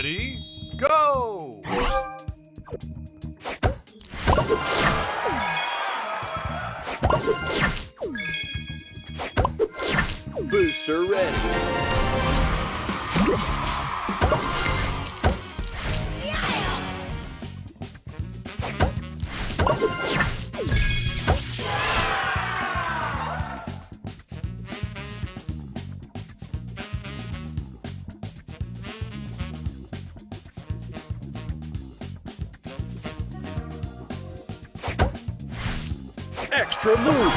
Ready, go! Booster ready. Extra move.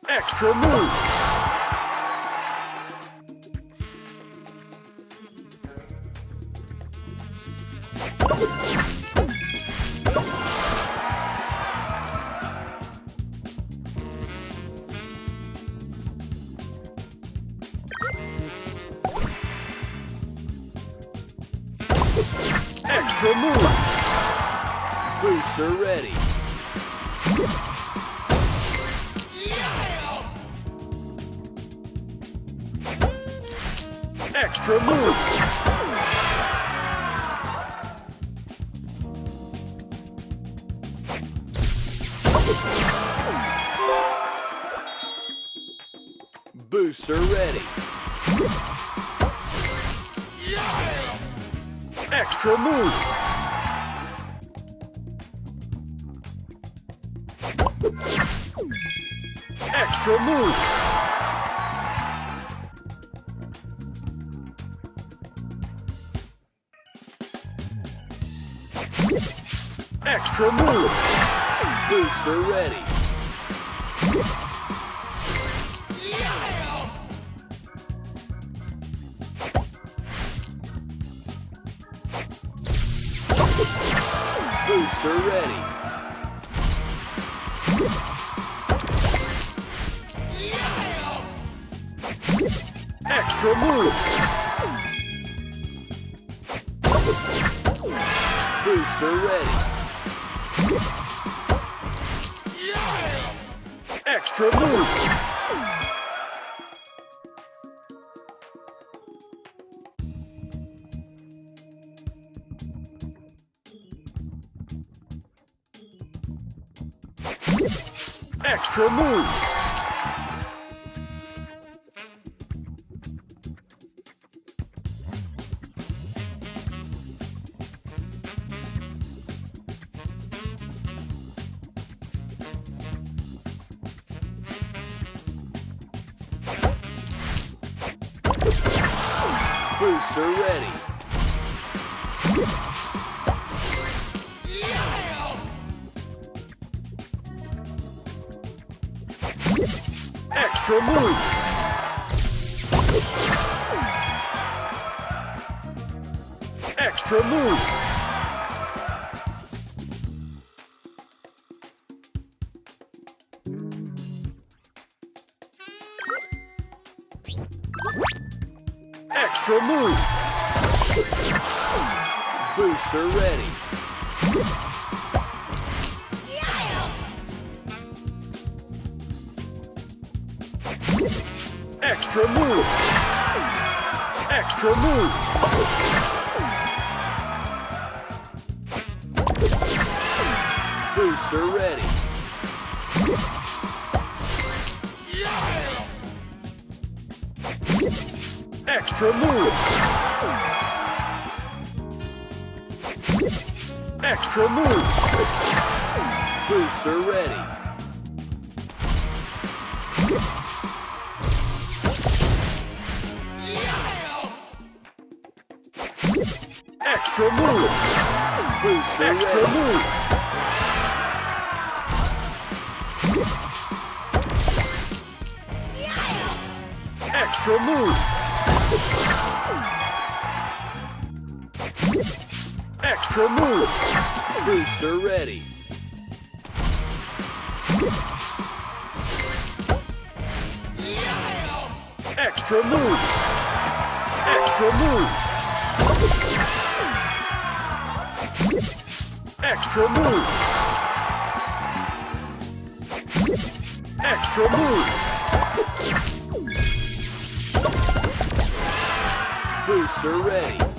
Extra move. Extra move. Booster ready. Extra move. Booster ready. Extra move. Extra move. Extra move. Booster ready. Booster ready. Extra move. Booster ready. Extra move. Extra move. Booster ready. Extra move. Extra move. Extra move. Booster ready. Extra move. Extra move. Booster ready. Extra move. Extra move. Booster ready. Extra move. Booster extra ready. Move. Extra move. Extra move. Booster ready. Extra move. Extra move. Extra move. Extra move. Booster ready.